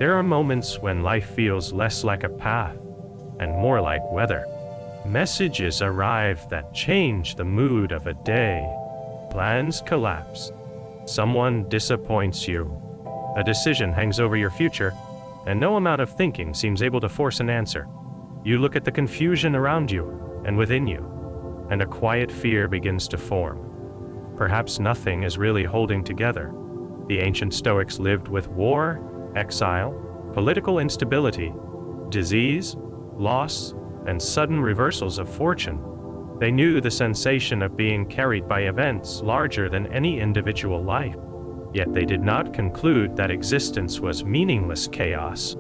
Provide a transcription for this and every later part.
There are moments when life feels less like a path and more like weather. Messages arrive that change the mood of a day. Plans collapse. Someone disappoints you. A decision hangs over your future, and no amount of thinking seems able to force an answer. You look at the confusion around you and within you, and a quiet fear begins to form. Perhaps nothing is really holding together. The ancient Stoics lived with war, exile, political instability, disease, loss, and sudden reversals of fortune. They knew the sensation of being carried by events larger than any individual life. Yet they did not conclude that existence was meaningless chaos.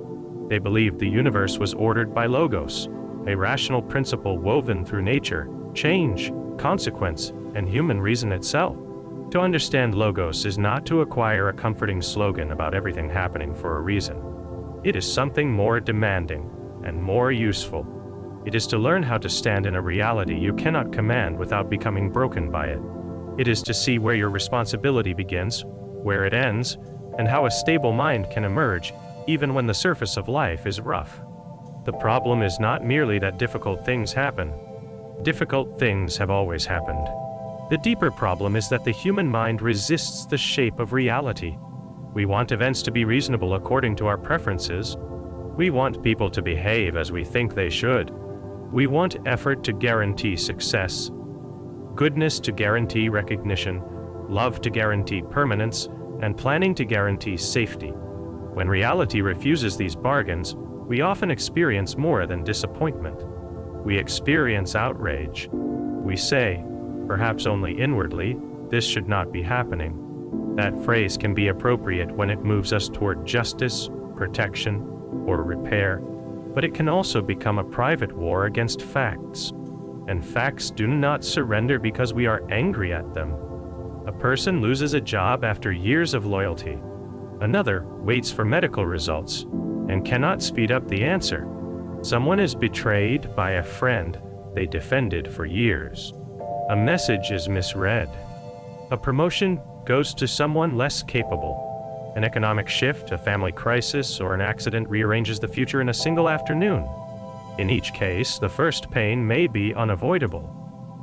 They believed the universe was ordered by logos, a rational principle woven through nature, change, consequence, and human reason itself. To understand logos is not to acquire a comforting slogan about everything happening for a reason. It is something more demanding and more useful. It is to learn how to stand in a reality you cannot command without becoming broken by it. It is to see where your responsibility begins, where it ends, and how a stable mind can emerge even when the surface of life is rough. The problem is not merely that difficult things happen. Difficult things have always happened. The deeper problem is that the human mind resists the shape of reality. We want events to be reasonable according to our preferences. We want people to behave as we think they should. We want effort to guarantee success, goodness to guarantee recognition, love to guarantee permanence, and planning to guarantee safety. When reality refuses these bargains, we often experience more than disappointment. We experience outrage. We say, perhaps only inwardly, this should not be happening. That phrase can be appropriate when it moves us toward justice, protection, or repair, but it can also become a private war against facts. And facts do not surrender because we are angry at them. A person loses a job after years of loyalty. Another waits for medical results and cannot speed up the answer. Someone is betrayed by a friend they defended for years. A message is misread. A promotion goes to someone less capable. An economic shift, a family crisis, or an accident rearranges the future in a single afternoon. In each case, the first pain may be unavoidable.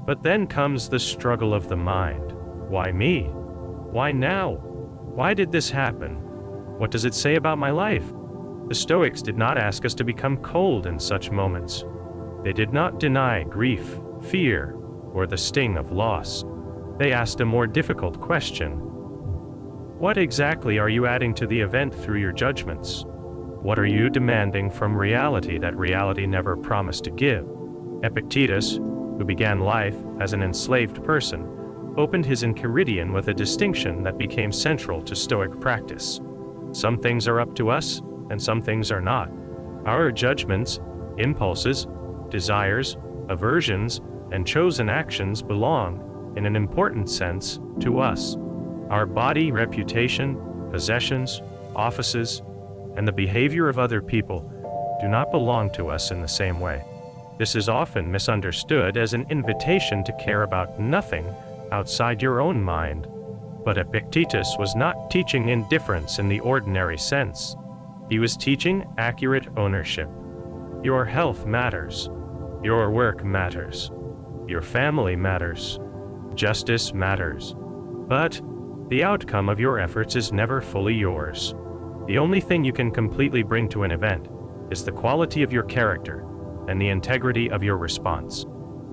But then comes the struggle of the mind. Why me? Why now? Why did this happen? What does it say about my life? The Stoics did not ask us to become cold in such moments. They did not deny grief, fear, or the sting of loss. They asked a more difficult question. What exactly are you adding to the event through your judgments? What are you demanding from reality that reality never promised to give? Epictetus, who began life as an enslaved person, opened his Enchiridion with a distinction that became central to Stoic practice. Some things are up to us, and some things are not. Our judgments, impulses, desires, aversions, and chosen actions belong, in an important sense, to us. Our body, reputation, possessions, offices, and the behavior of other people do not belong to us in the same way. This is often misunderstood as an invitation to care about nothing outside your own mind. But Epictetus was not teaching indifference in the ordinary sense. He was teaching accurate ownership. Your health matters. Your work matters. Your family matters. Justice matters. But the outcome of your efforts is never fully yours. The only thing you can completely bring to an event is the quality of your character and the integrity of your response.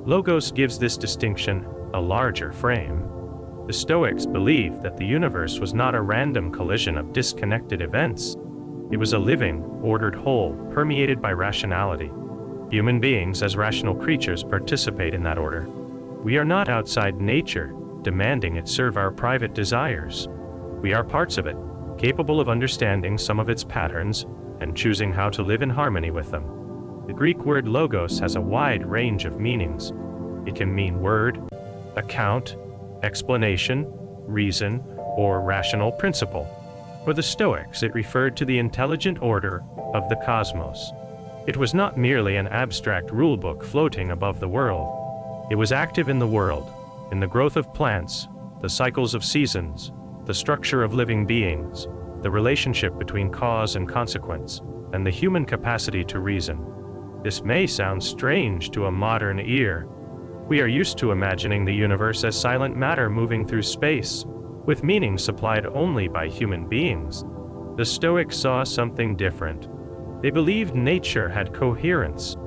Logos gives this distinction a larger frame. The Stoics believed that the universe was not a random collision of disconnected events. It was a living, ordered whole, permeated by rationality. Human beings, as rational creatures, participate in that order. We are not outside nature, demanding it serve our private desires. We are parts of it, capable of understanding some of its patterns and choosing how to live in harmony with them. The Greek word logos has a wide range of meanings. It can mean word, account, explanation, reason, or rational principle. For the Stoics, it referred to the intelligent order of the cosmos. It was not merely an abstract rulebook floating above the world. It was active in the world, in the growth of plants, the cycles of seasons, the structure of living beings, the relationship between cause and consequence, and the human capacity to reason. This may sound strange to a modern ear. We are used to imagining the universe as silent matter moving through space, with meaning supplied only by human beings. The Stoics saw something different. They believed nature had coherence.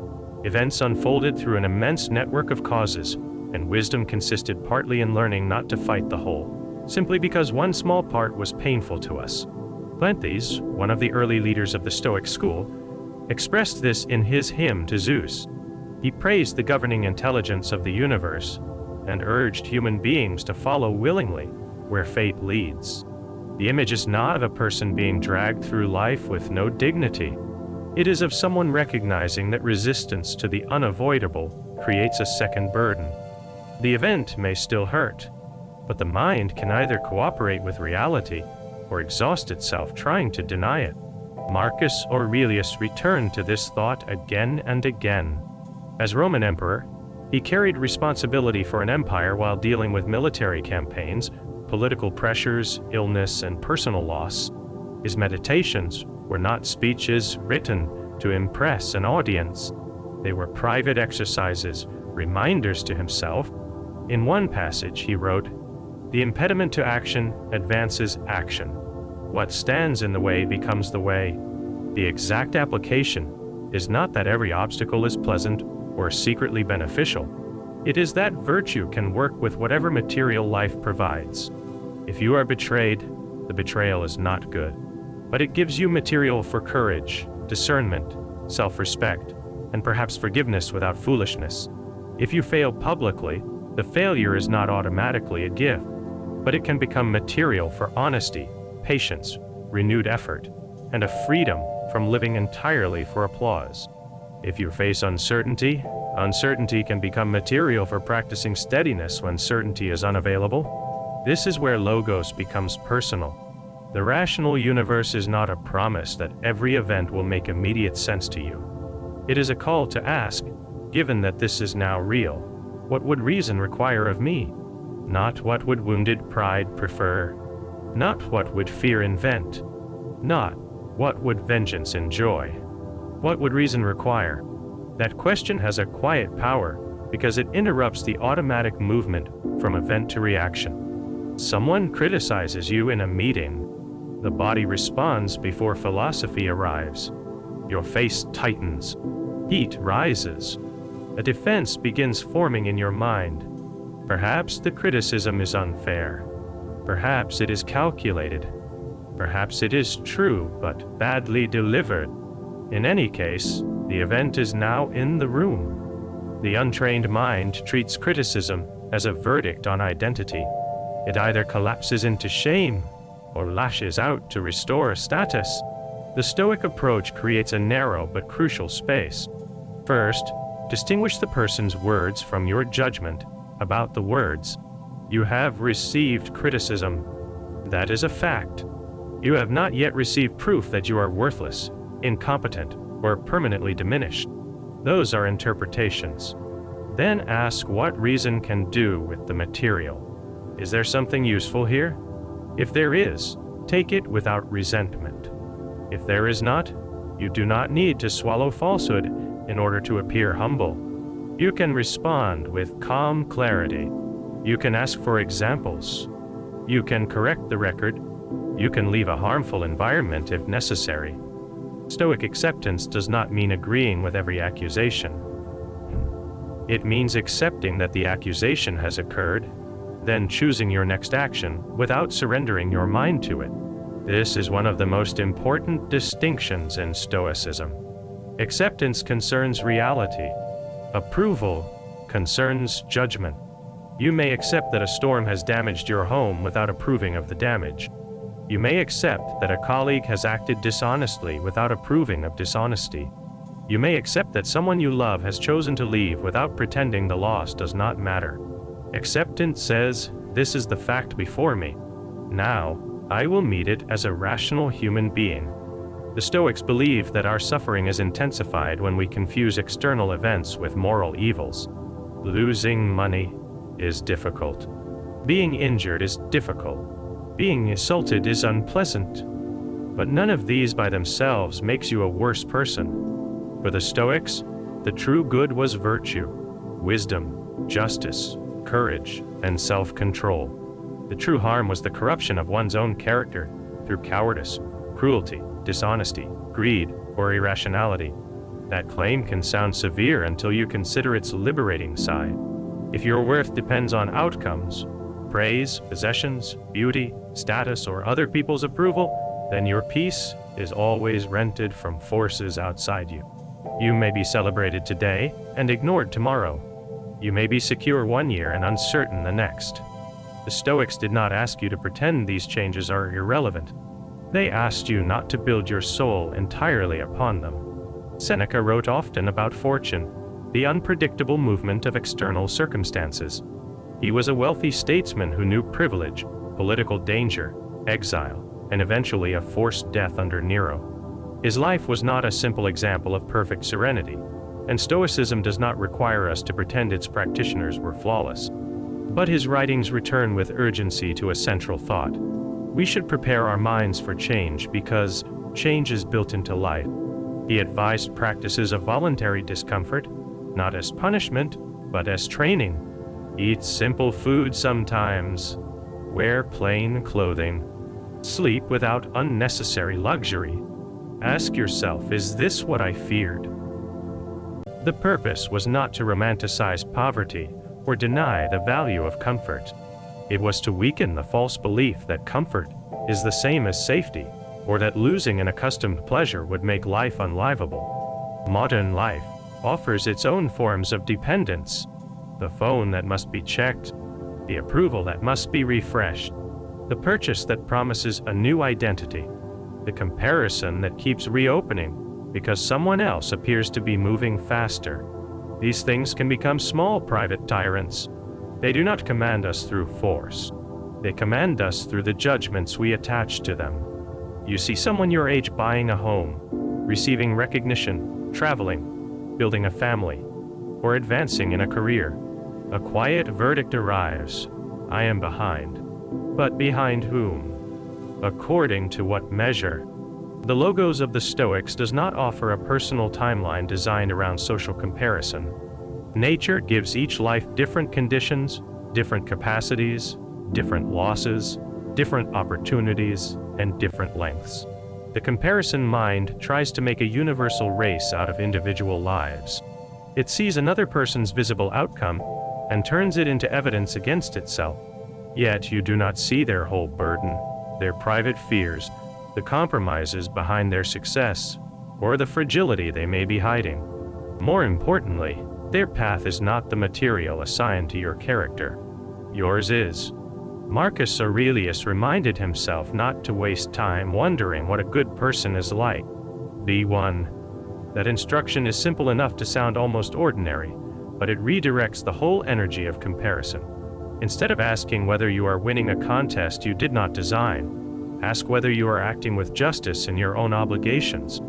Events unfolded through an immense network of causes, and wisdom consisted partly in learning not to fight the whole, simply because one small part was painful to us. Cleanthes, one of the early leaders of the Stoic school, expressed this in his hymn to Zeus. He praised the governing intelligence of the universe and urged human beings to follow willingly where fate leads. The image is not of a person being dragged through life with no dignity. It is of someone recognizing that resistance to the unavoidable creates a second burden. The event may still hurt, but the mind can either cooperate with reality or exhaust itself trying to deny it. Marcus Aurelius returned to this thought again and again. As Roman emperor, he carried responsibility for an empire while dealing with military campaigns, political pressures, illness, and personal loss. His meditations were not speeches written to impress an audience. They were private exercises, reminders to himself. In one passage he wrote, "The impediment to action advances action. What stands in the way becomes the way." The exact application is not that every obstacle is pleasant or secretly beneficial. It is that virtue can work with whatever material life provides. If you are betrayed, the betrayal is not good, but it gives you material for courage, discernment, self-respect, and perhaps forgiveness without foolishness. If you fail publicly, the failure is not automatically a gift, but it can become material for honesty, patience, renewed effort, and a freedom from living entirely for applause. If you face uncertainty, uncertainty can become material for practicing steadiness when certainty is unavailable. This is where logos becomes personal. The rational universe is not a promise that every event will make immediate sense to you. It is a call to ask, given that this is now real, what would reason require of me? Not what would wounded pride prefer, not what would fear invent, not what would vengeance enjoy. What would reason require? That question has a quiet power because it interrupts the automatic movement from event to reaction. Someone criticizes you in a meeting. The body responds before philosophy arrives. Your face tightens. Heat rises. A defense begins forming in your mind. Perhaps the criticism is unfair. Perhaps it is calculated. Perhaps it is true, but badly delivered. In any case, the event is now in the room. The untrained mind treats criticism as a verdict on identity. It either collapses into shame or lashes out to restore status. The Stoic approach creates a narrow but crucial space. First, distinguish the person's words from your judgment about the words. You have received criticism. That is a fact. You have not yet received proof that you are worthless, incompetent, or permanently diminished. Those are interpretations. Then ask what reason can do with the material. Is there something useful here? If there is, take it without resentment. If there is not, you do not need to swallow falsehood in order to appear humble. You can respond with calm clarity. You can ask for examples. You can correct the record. You can leave a harmful environment if necessary. Stoic acceptance does not mean agreeing with every accusation. It means accepting that the accusation has occurred, then choosing your next action without surrendering your mind to it. This is one of the most important distinctions in Stoicism. Acceptance concerns reality. Approval concerns judgment. You may accept that a storm has damaged your home without approving of the damage. You may accept that a colleague has acted dishonestly without approving of dishonesty. You may accept that someone you love has chosen to leave without pretending the loss does not matter. Acceptance says, this is the fact before me. Now, I will meet it as a rational human being. The Stoics believe that our suffering is intensified when we confuse external events with moral evils. Losing money is difficult. Being injured is difficult. Being insulted is unpleasant. But none of these by themselves makes you a worse person. For the Stoics, the true good was virtue, wisdom, justice, courage, and self-control. The true harm was the corruption of one's own character through cowardice, cruelty, dishonesty, greed, or irrationality. That claim can sound severe until you consider its liberating side. If your worth depends on outcomes, praise, possessions, beauty, status, or other people's approval, then your peace is always rented from forces outside you. You may be celebrated today and ignored tomorrow. You may be secure one year and uncertain the next. The Stoics did not ask you to pretend these changes are irrelevant. They asked you not to build your soul entirely upon them. Seneca wrote often about fortune, the unpredictable movement of external circumstances. He was a wealthy statesman who knew privilege, political danger, exile, and eventually a forced death under Nero. His life was not a simple example of perfect serenity, and Stoicism does not require us to pretend its practitioners were flawless. But his writings return with urgency to a central thought. We should prepare our minds for change because change is built into life. He advised practices of voluntary discomfort, not as punishment, but as training. Eat simple food sometimes, wear plain clothing, sleep without unnecessary luxury. Ask yourself, is this what I feared? The purpose was not to romanticize poverty or deny the value of comfort. It was to weaken the false belief that comfort is the same as safety, or that losing an accustomed pleasure would make life unlivable. Modern life offers its own forms of dependence. The phone that must be checked, the approval that must be refreshed, the purchase that promises a new identity, the comparison that keeps reopening because someone else appears to be moving faster. These things can become small private tyrants. They do not command us through force. They command us through the judgments we attach to them. You see someone your age buying a home, receiving recognition, traveling, building a family, or advancing in a career. A quiet verdict arrives. I am behind. But behind whom? According to what measure? The Logos of the Stoics does not offer a personal timeline designed around social comparison. Nature gives each life different conditions, different capacities, different losses, different opportunities, and different lengths. The comparison mind tries to make a universal race out of individual lives. It sees another person's visible outcome and turns it into evidence against itself. Yet you do not see their whole burden, their private fears, the compromises behind their success, or the fragility they may be hiding. More importantly, their path is not the material assigned to your character. Yours is. Marcus Aurelius reminded himself not to waste time wondering what a good person is like. Be one. That instruction is simple enough to sound almost ordinary, but it redirects the whole energy of comparison. Instead of asking whether you are winning a contest you did not design, ask whether you are acting with justice in your own obligations.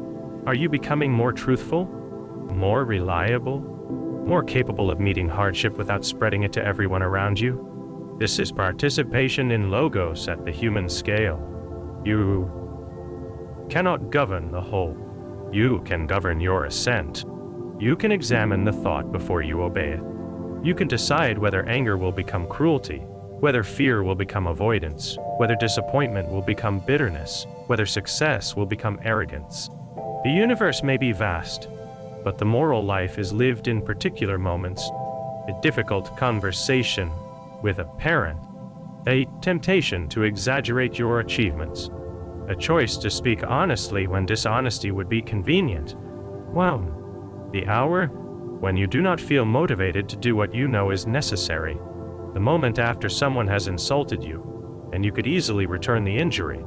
Are you becoming more truthful, more reliable, more capable of meeting hardship without spreading it to everyone around you? This is participation in logos at the human scale. You cannot govern the whole. You can govern your assent. You can examine the thought before you obey it. You can decide whether anger will become cruelty, whether fear will become avoidance, whether disappointment will become bitterness, whether success will become arrogance. The universe may be vast, but the moral life is lived in particular moments. A difficult conversation with a parent, a temptation to exaggerate your achievements, a choice to speak honestly when dishonesty would be convenient. Well, the hour when you do not feel motivated to do what you know is necessary, the moment after someone has insulted you, and you could easily return the injury.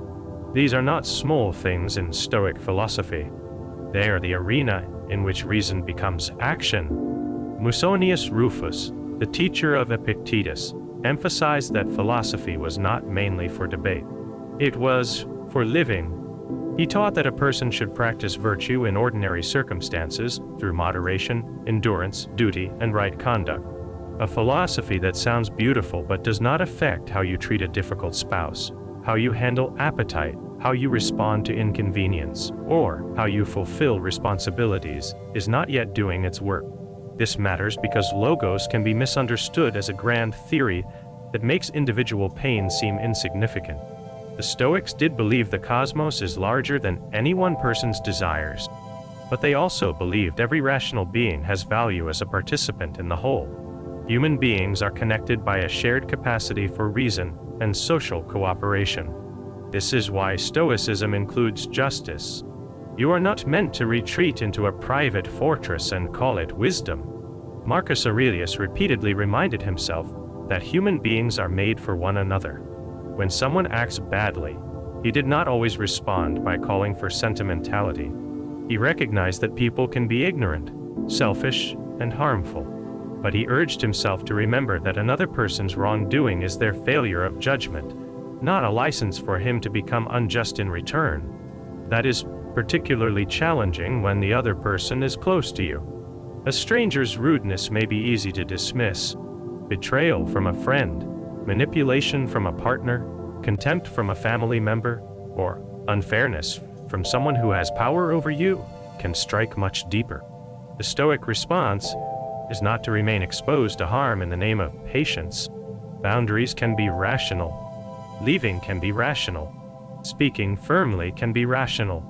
These are not small things in Stoic philosophy. They are the arena in which reason becomes action. Musonius Rufus, the teacher of Epictetus, emphasized that philosophy was not mainly for debate. It was for living. He taught that a person should practice virtue in ordinary circumstances through moderation, endurance, duty, and right conduct. A philosophy that sounds beautiful but does not affect how you treat a difficult spouse, how you handle appetite, how you respond to inconvenience, or how you fulfill responsibilities, is not yet doing its work. This matters because logos can be misunderstood as a grand theory that makes individual pain seem insignificant. The Stoics did believe the cosmos is larger than any one person's desires, but they also believed every rational being has value as a participant in the whole. Human beings are connected by a shared capacity for reason and social cooperation. This is why Stoicism includes justice. You are not meant to retreat into a private fortress and call it wisdom. Marcus Aurelius repeatedly reminded himself that human beings are made for one another. When someone acts badly, he did not always respond by calling for sentimentality. He recognized that people can be ignorant, selfish, and harmful, but he urged himself to remember that another person's wrongdoing is their failure of judgment, not a license for him to become unjust in return. That is particularly challenging when the other person is close to you. A stranger's rudeness may be easy to dismiss. Betrayal from a friend, manipulation from a partner, contempt from a family member, or unfairness from someone who has power over you can strike much deeper. The Stoic response is not to remain exposed to harm in the name of patience. Boundaries can be rational. Leaving can be rational. Speaking firmly can be rational.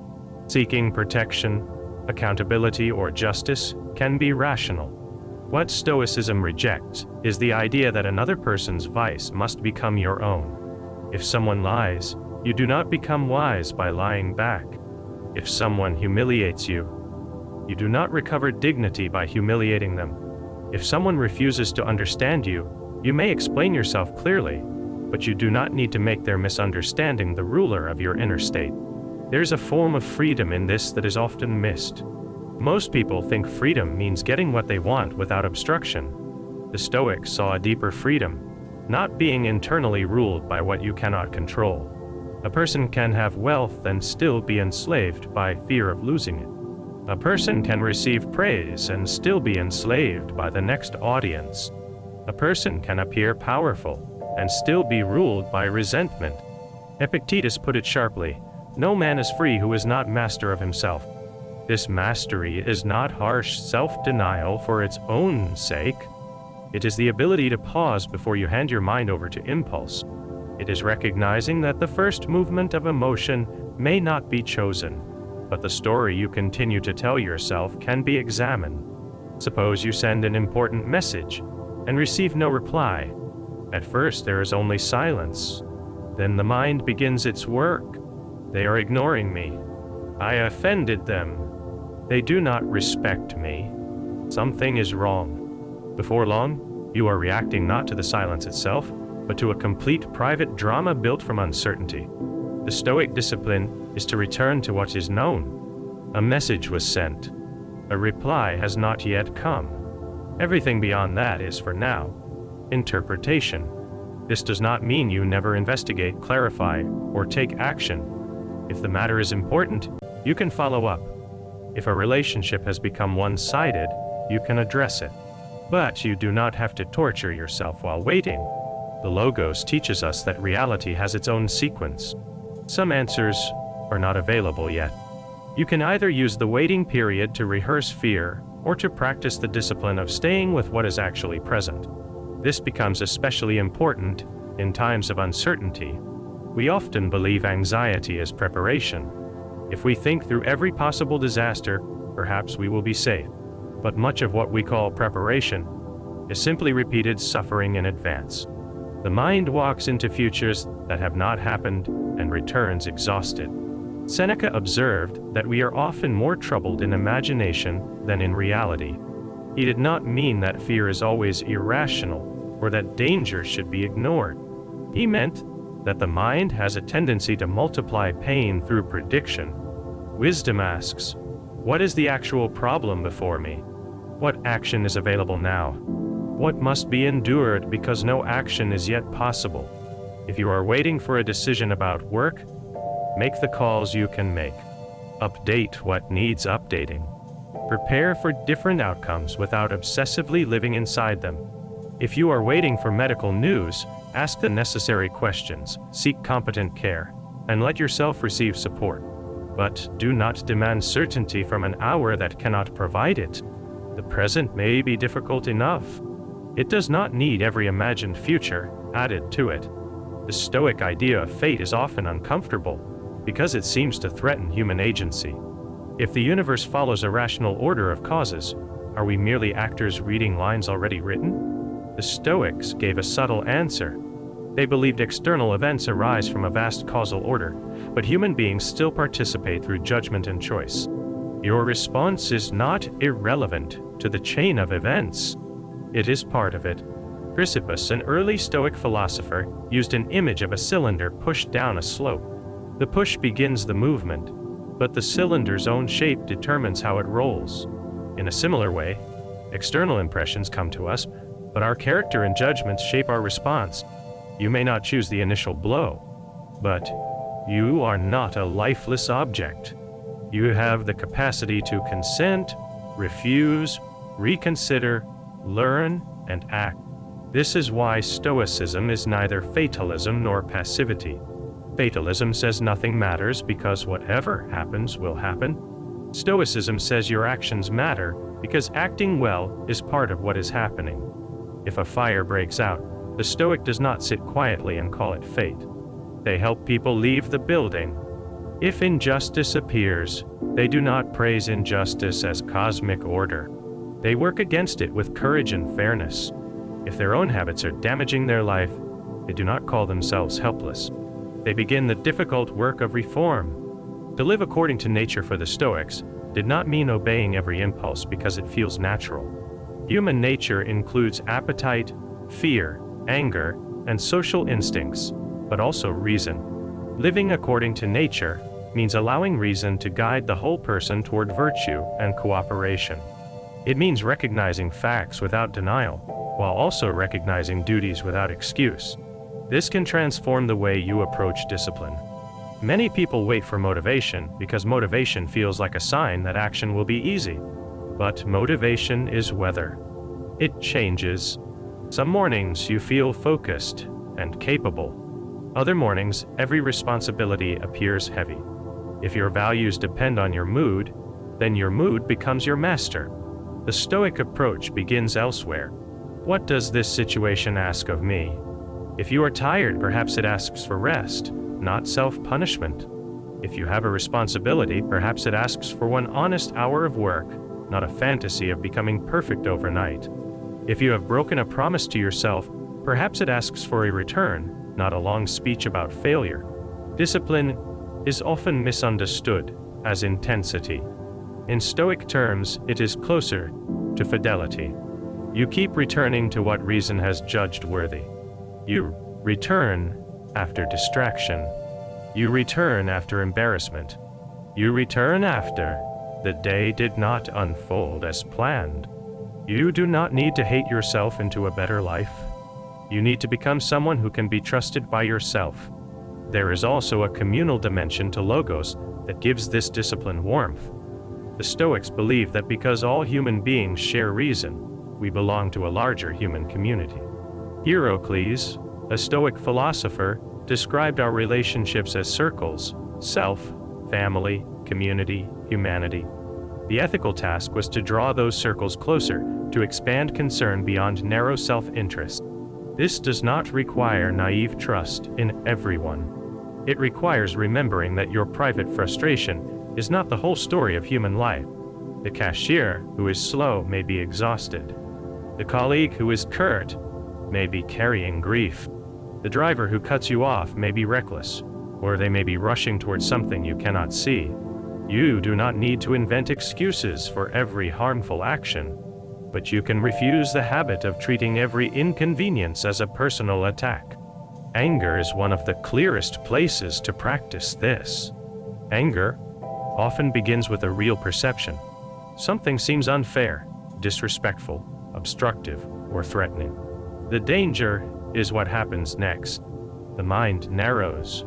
Seeking protection, accountability, or justice can be rational. What Stoicism rejects is the idea that another person's vice must become your own. If someone lies, you do not become wise by lying back. If someone humiliates you, you do not recover dignity by humiliating them. If someone refuses to understand you, you may explain yourself clearly, but you do not need to make their misunderstanding the ruler of your inner state. There's a form of freedom in this that is often missed. Most people think freedom means getting what they want without obstruction. The Stoics saw a deeper freedom, not being internally ruled by what you cannot control. A person can have wealth and still be enslaved by fear of losing it. A person can receive praise and still be enslaved by the next audience. A person can appear powerful and still be ruled by resentment. Epictetus put it sharply, "No man is free who is not master of himself." This mastery is not harsh self-denial for its own sake. It is the ability to pause before you hand your mind over to impulse. It is recognizing that the first movement of emotion may not be chosen, but the story you continue to tell yourself can be examined. Suppose you send an important message and receive no reply. At first there is only silence. Then the mind begins its work. They are ignoring me. I offended them. They do not respect me. Something is wrong. Before long, you are reacting not to the silence itself, but to a complete private drama built from uncertainty. The Stoic discipline is to return to what is known. A message was sent. A reply has not yet come. Everything beyond that is, for now, interpretation. This does not mean you never investigate, clarify, or take action. If the matter is important, you can follow up. If a relationship has become one-sided, you can address it. But you do not have to torture yourself while waiting. The Logos teaches us that reality has its own sequence. Some answers are not available yet. You can either use the waiting period to rehearse fear or to practice the discipline of staying with what is actually present. This becomes especially important in times of uncertainty. We often believe anxiety is preparation. If we think through every possible disaster, perhaps we will be safe. But much of what we call preparation is simply repeated suffering in advance. The mind walks into futures that have not happened and returns exhausted. Seneca observed that we are often more troubled in imagination than in reality. He did not mean that fear is always irrational or that danger should be ignored. He meant that the mind has a tendency to multiply pain through prediction. Wisdom asks, what is the actual problem before me? What action is available now? What must be endured because no action is yet possible? If you are waiting for a decision about work, make the calls you can make. Update what needs updating. Prepare for different outcomes without obsessively living inside them. If you are waiting for medical news, ask the necessary questions, seek competent care. and let yourself receive support. But do not demand certainty from an hour that cannot provide it. The present may be difficult enough. It does not need every imagined future added to it. The Stoic idea of fate is often uncomfortable because it seems to threaten human agency. If the universe follows a rational order of causes, are we merely actors reading lines already written? The Stoics gave a subtle answer. They believed external events arise from a vast causal order, but human beings still participate through judgment and choice. Your response is not irrelevant to the chain of events. It is part of it. Chrysippus, an early Stoic philosopher, used an image of a cylinder pushed down a slope. The push begins the movement, but the cylinder's own shape determines how it rolls. In a similar way, external impressions come to us, but our character and judgments shape our response. You may not choose the initial blow, but you are not a lifeless object. You have the capacity to consent, refuse, reconsider, learn, and act. This is why Stoicism is neither fatalism nor passivity. Fatalism says nothing matters because whatever happens will happen. Stoicism says your actions matter because acting well is part of what is happening. If a fire breaks out, the Stoic does not sit quietly and call it fate. They help people leave the building. If injustice appears, they do not praise injustice as cosmic order. They work against it with courage and fairness. If their own habits are damaging their life, they do not call themselves helpless. They begin the difficult work of reform. To live according to nature for the Stoics did not mean obeying every impulse because it feels natural. Human nature includes appetite, fear, anger, and social instincts, but also reason. Living according to nature means allowing reason to guide the whole person toward virtue and cooperation. It means recognizing facts without denial, while also recognizing duties without excuse. This can transform the way you approach discipline. Many people wait for motivation because motivation feels like a sign that action will be easy. But motivation is weather. It changes. Some mornings you feel focused and capable. Other mornings, every responsibility appears heavy. If your values depend on your mood, then your mood becomes your master. The Stoic approach begins elsewhere. What does this situation ask of me? If you are tired, perhaps it asks for rest, not self-punishment. If you have a responsibility, perhaps it asks for one honest hour of work, not a fantasy of becoming perfect overnight. If you have broken a promise to yourself, perhaps it asks for a return, not a long speech about failure. Discipline is often misunderstood as intensity. In Stoic terms, it is closer to fidelity. You keep returning to what reason has judged worthy. You return after distraction. You return after embarrassment. You return after the day did not unfold as planned. You do not need to hate yourself into a better life. You need to become someone who can be trusted by yourself. There is also a communal dimension to logos that gives this discipline warmth. The Stoics believe that because all human beings share reason, we belong to a larger human community. Heracles, a Stoic philosopher, described our relationships as circles: self, family, community, humanity. The ethical task was to draw those circles closer, to expand concern beyond narrow self-interest. This does not require naive trust in everyone. It requires remembering that your private frustration is not the whole story of human life. The cashier who is slow may be exhausted. The colleague who is curt may be carrying grief. The driver who cuts you off may be reckless, or they may be rushing towards something you cannot see. You do not need to invent excuses for every harmful action, but you can refuse the habit of treating every inconvenience as a personal attack. Anger is one of the clearest places to practice this. Anger often begins with a real perception. Something seems unfair, disrespectful, obstructive, or threatening. The danger is what happens next. The mind narrows.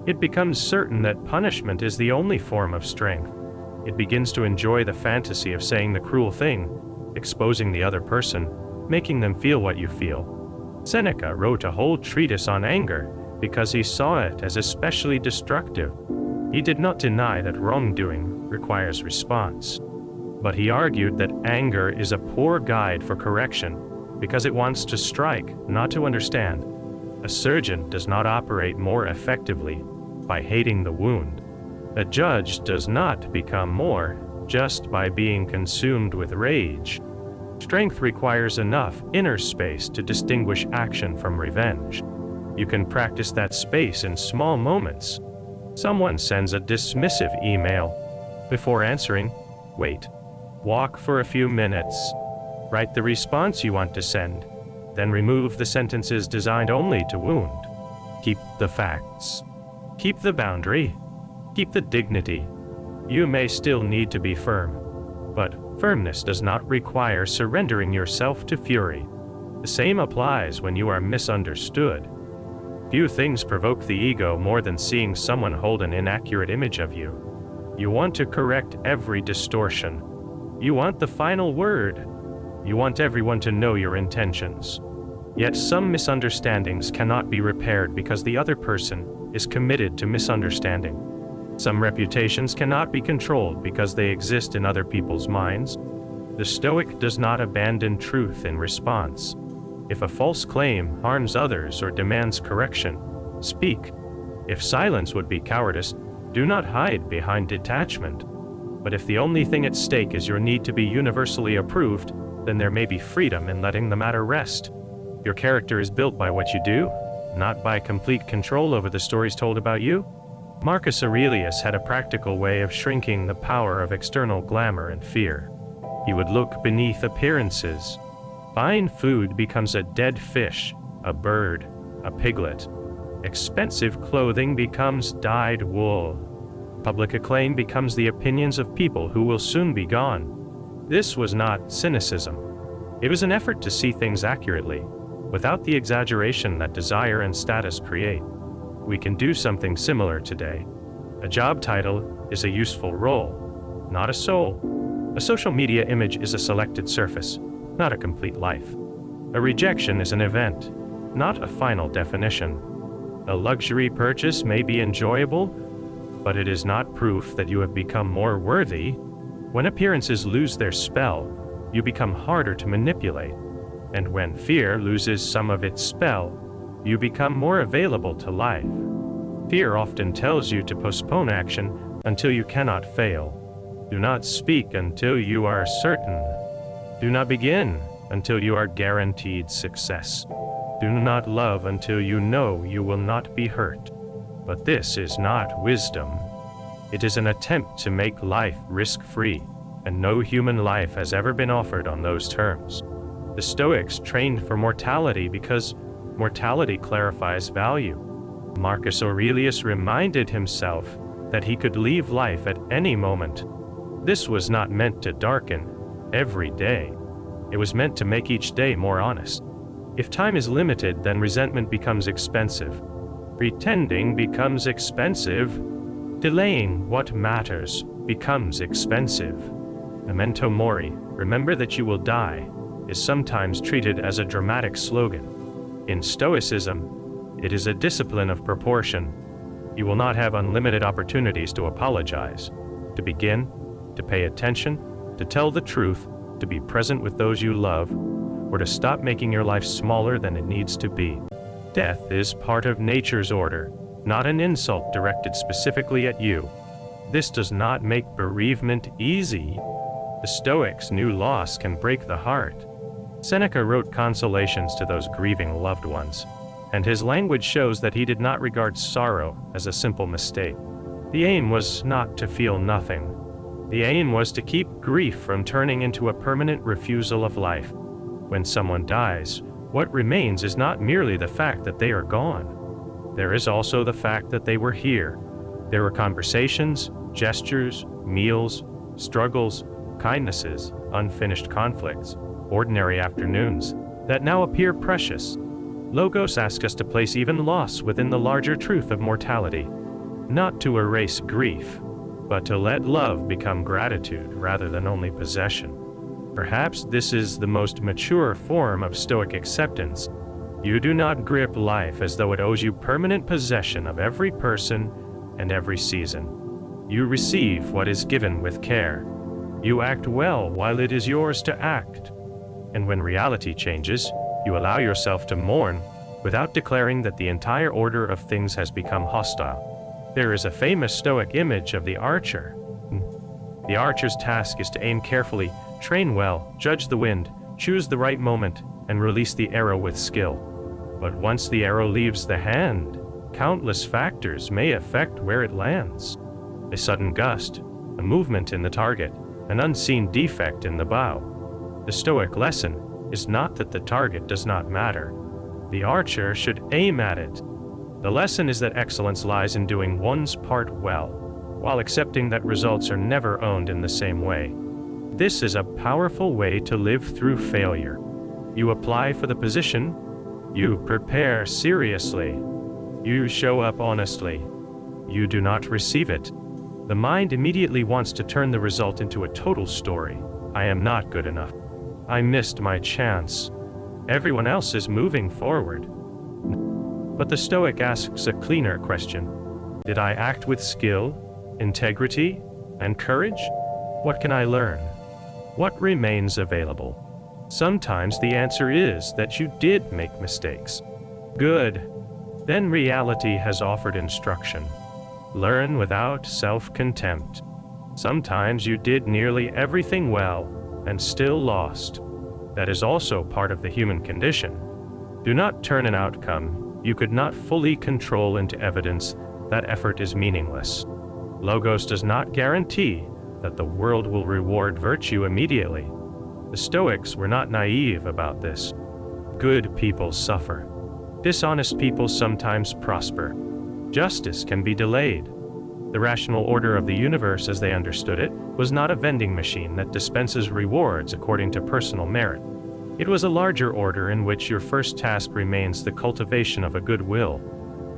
It becomes certain that punishment is the only form of strength. It begins to enjoy the fantasy of saying the cruel thing, exposing the other person, making them feel what you feel. Seneca wrote a whole treatise on anger because he saw it as especially destructive. He did not deny that wrongdoing requires response, but he argued that anger is a poor guide for correction because it wants to strike, not to understand. A surgeon does not operate more effectively by hating the wound. A judge does not become more just by being consumed with rage. Strength requires enough inner space to distinguish action from revenge. You can practice that space in small moments. Someone sends a dismissive email. Before answering, wait. Walk for a few minutes. Write the response you want to send. Then remove the sentences designed only to wound. Keep the facts. Keep the boundary. Keep the dignity. You may still need to be firm, but firmness does not require surrendering yourself to fury. The same applies when you are misunderstood. Few things provoke the ego more than seeing someone hold an inaccurate image of you. You want to correct every distortion. You want the final word. You want everyone to know your intentions. Yet some misunderstandings cannot be repaired because the other person is committed to misunderstanding. Some reputations cannot be controlled because they exist in other people's minds. The Stoic does not abandon truth in response. If a false claim harms others or demands correction, speak. If silence would be cowardice, do not hide behind detachment. But if the only thing at stake is your need to be universally approved, then there may be freedom in letting the matter rest. Your character is built by what you do, not by complete control over the stories told about you. Marcus Aurelius had a practical way of shrinking the power of external glamour and fear. He would look beneath appearances. Fine food becomes a dead fish, a bird, a piglet. Expensive clothing becomes dyed wool. Public acclaim becomes the opinions of people who will soon be gone. This was not cynicism. It was an effort to see things accurately, without the exaggeration that desire and status create. We can do something similar today. A job title is a useful role, not a soul. A social media image is a selected surface, not a complete life. A rejection is an event, not a final definition. A luxury purchase may be enjoyable, but it is not proof that you have become more worthy. When appearances lose their spell, you become harder to manipulate. And when fear loses some of its spell, you become more available to life. Fear often tells you to postpone action until you cannot fail. Do not speak until you are certain. Do not begin until you are guaranteed success. Do not love until you know you will not be hurt. But this is not wisdom. It is an attempt to make life risk-free, and no human life has ever been offered on those terms. The Stoics trained for mortality because mortality clarifies value. Marcus Aurelius reminded himself that he could leave life at any moment. This was not meant to darken every day. It was meant to make each day more honest. If time is limited, then resentment becomes expensive. Pretending becomes expensive. Delaying what matters becomes expensive. Memento mori, remember that you will die, is sometimes treated as a dramatic slogan. In Stoicism, it is a discipline of proportion. You will not have unlimited opportunities to apologize, to begin, to pay attention, to tell the truth, to be present with those you love, or to stop making your life smaller than it needs to be. Death is part of nature's order, not an insult directed specifically at you. This does not make bereavement easy. The Stoics knew loss can break the heart. Seneca wrote consolations to those grieving loved ones, and his language shows that he did not regard sorrow as a simple mistake. The aim was not to feel nothing. The aim was to keep grief from turning into a permanent refusal of life. When someone dies, what remains is not merely the fact that they are gone. There is also the fact that they were here. There were conversations, gestures, meals, struggles, kindnesses, unfinished conflicts, ordinary afternoons, that now appear precious. Logos asks us to place even loss within the larger truth of mortality, not to erase grief, but to let love become gratitude rather than only possession. Perhaps this is the most mature form of Stoic acceptance. You do not grip life as though it owes you permanent possession of every person and every season. You receive what is given with care. You act well while it is yours to act. And when reality changes, you allow yourself to mourn without declaring that the entire order of things has become hostile. There is a famous Stoic image of the archer. The archer's task is to aim carefully, train well, judge the wind, choose the right moment, and release the arrow with skill. But once the arrow leaves the hand, countless factors may affect where it lands. A sudden gust, a movement in the target, an unseen defect in the bow. The Stoic lesson is not that the target does not matter. The archer should aim at it. The lesson is that excellence lies in doing one's part well, while accepting that results are never owned in the same way. This is a powerful way to live through failure. You apply for the position, you prepare seriously, you show up honestly. You do not receive it. The mind immediately wants to turn the result into a total story. I am not good enough. I missed my chance. Everyone else is moving forward. But the Stoic asks a cleaner question. Did I act with skill, integrity, and courage? What can I learn? What remains available? Sometimes the answer is that you did make mistakes. Good. Then reality has offered instruction. Learn without self-contempt. Sometimes you did nearly everything well and still lost. That is also part of the human condition. Do not turn an outcome you could not fully control into evidence that effort is meaningless. Logos does not guarantee that the world will reward virtue immediately. The Stoics were not naive about this. Good people suffer. Dishonest people sometimes prosper. Justice can be delayed. The rational order of the universe as they understood it was not a vending machine that dispenses rewards according to personal merit. It was a larger order in which your first task remains the cultivation of a good will.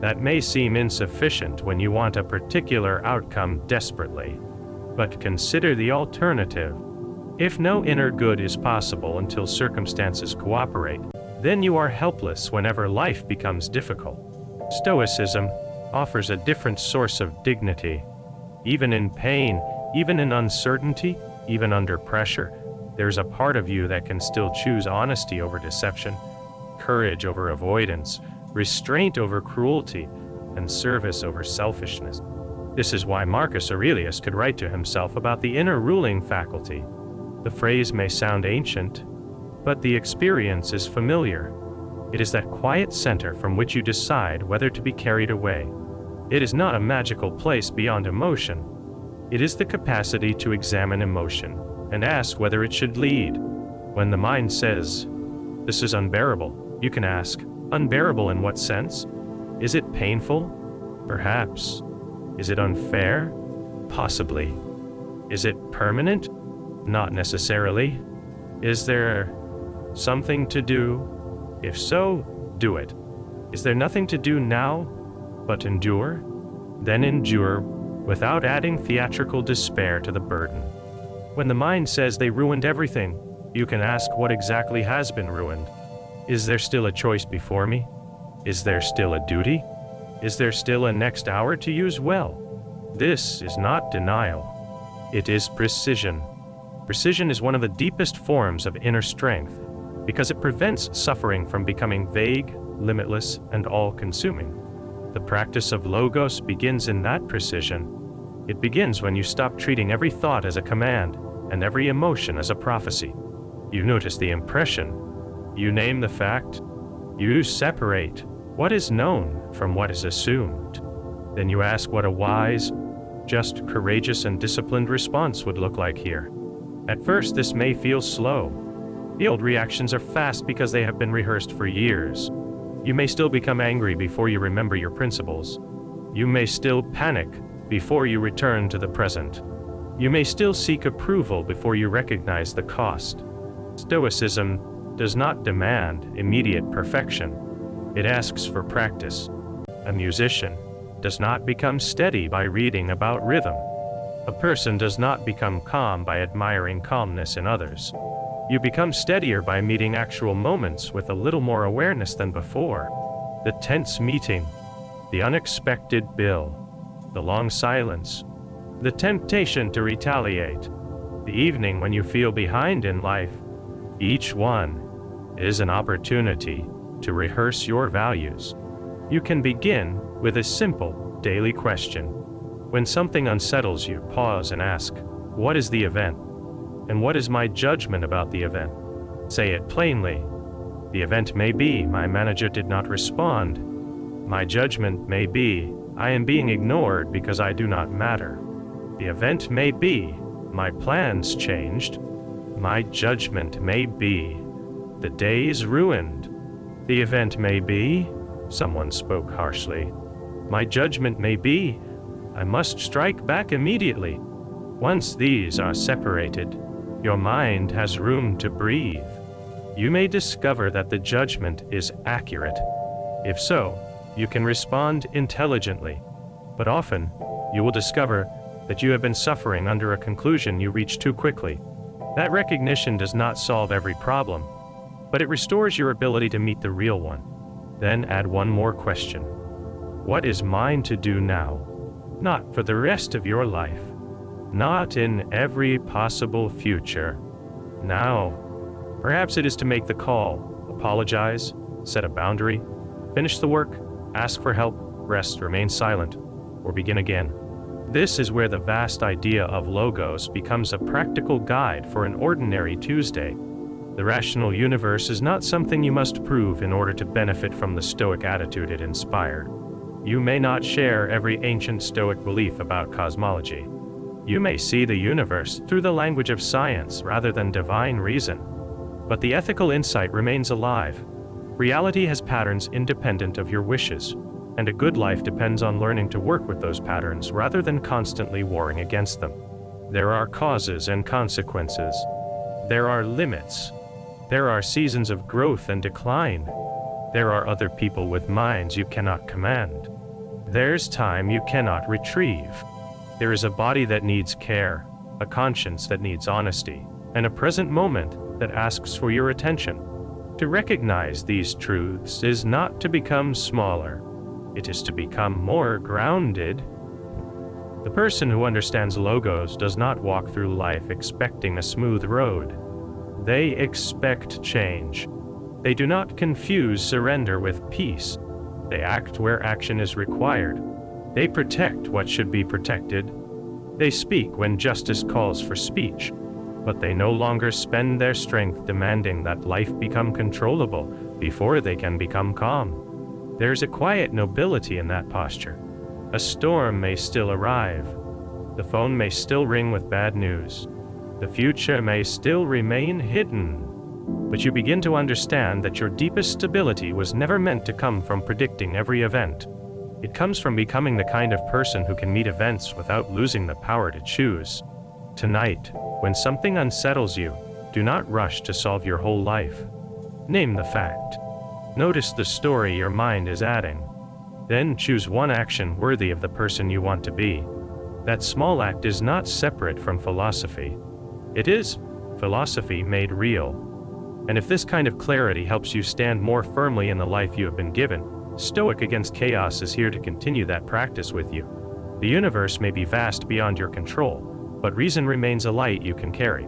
That may seem insufficient when you want a particular outcome desperately, but consider the alternative. If no inner good is possible until circumstances cooperate, then you are helpless whenever life becomes difficult. Stoicism offers a different source of dignity. Even in pain, even in uncertainty, even under pressure, there's a part of you that can still choose honesty over deception, courage over avoidance, restraint over cruelty, and service over selfishness. This is why Marcus Aurelius could write to himself about the inner ruling faculty. The phrase may sound ancient, but the experience is familiar. It is that quiet center from which you decide whether to be carried away. It is not a magical place beyond emotion. It is the capacity to examine emotion and ask whether it should lead. When the mind says, "This is unbearable," you can ask, "Unbearable in what sense? Is it painful? Perhaps. Is it unfair? Possibly. Is it permanent? Not necessarily. Is there something to do? If so, do it. Is there nothing to do now but endure? Then endure without adding theatrical despair to the burden. When the mind says they ruined everything, you can ask what exactly has been ruined. Is there still a choice before me? Is there still a duty? Is there still a next hour to use well? This is not denial. It is precision. Precision is one of the deepest forms of inner strength because it prevents suffering from becoming vague, limitless, and all-consuming. The practice of logos begins in that precision. It begins when you stop treating every thought as a command and every emotion as a prophecy. You notice the impression. You name the fact. You separate what is known from what is assumed. Then you ask what a wise, just, courageous, and disciplined response would look like here. At first, this may feel slow. The old reactions are fast because they have been rehearsed for years. You may still become angry before you remember your principles. You may still panic before you return to the present. You may still seek approval before you recognize the cost. Stoicism does not demand immediate perfection. It asks for practice. A musician does not become steady by reading about rhythm. A person does not become calm by admiring calmness in others. You become steadier by meeting actual moments with a little more awareness than before. The tense meeting, the unexpected bill, the long silence, the temptation to retaliate, the evening when you feel behind in life. Each one is an opportunity to rehearse your values. You can begin with a simple daily question. When something unsettles you, pause and ask, what is the event? And what is my judgment about the event? Say it plainly. The event may be, my manager did not respond. My judgment may be, I am being ignored because I do not matter. The event may be, my plans changed. My judgment may be, the day is ruined. The event may be, someone spoke harshly. My judgment may be, I must strike back immediately. Once these are separated, your mind has room to breathe. You may discover that the judgment is accurate. If so, you can respond intelligently. But often, you will discover that you have been suffering under a conclusion you reached too quickly. That recognition does not solve every problem, but it restores your ability to meet the real one. Then add one more question. What is mine to do now? Not for the rest of your life. Not in every possible future. Now. Perhaps it is to make the call, apologize, set a boundary, finish the work, ask for help, rest, remain silent, or begin again. This is where the vast idea of logos becomes a practical guide for an ordinary Tuesday. The rational universe is not something you must prove in order to benefit from the Stoic attitude it inspired. You may not share every ancient Stoic belief about cosmology. You may see the universe through the language of science rather than divine reason. But the ethical insight remains alive. Reality has patterns independent of your wishes, and a good life depends on learning to work with those patterns rather than constantly warring against them. There are causes and consequences. There are limits. There are seasons of growth and decline. There are other people with minds you cannot command. There's time you cannot retrieve. There is a body that needs care, a conscience that needs honesty, and a present moment that asks for your attention. To recognize these truths is not to become smaller. It is to become more grounded. The person who understands logos does not walk through life expecting a smooth road. They expect change. They do not confuse surrender with peace. They act where action is required. They protect what should be protected. They speak when justice calls for speech, but they no longer spend their strength demanding that life become controllable before they can become calm. There's a quiet nobility in that posture. A storm may still arrive. The phone may still ring with bad news. The future may still remain hidden. But you begin to understand that your deepest stability was never meant to come from predicting every event. It comes from becoming the kind of person who can meet events without losing the power to choose. Tonight, when something unsettles you, do not rush to solve your whole life. Name the fact. Notice the story your mind is adding. Then choose one action worthy of the person you want to be. That small act is not separate from philosophy. It is philosophy made real. And if this kind of clarity helps you stand more firmly in the life you have been given, Stoic Against Chaos is here to continue that practice with you. The universe may be vast beyond your control, but reason remains a light you can carry.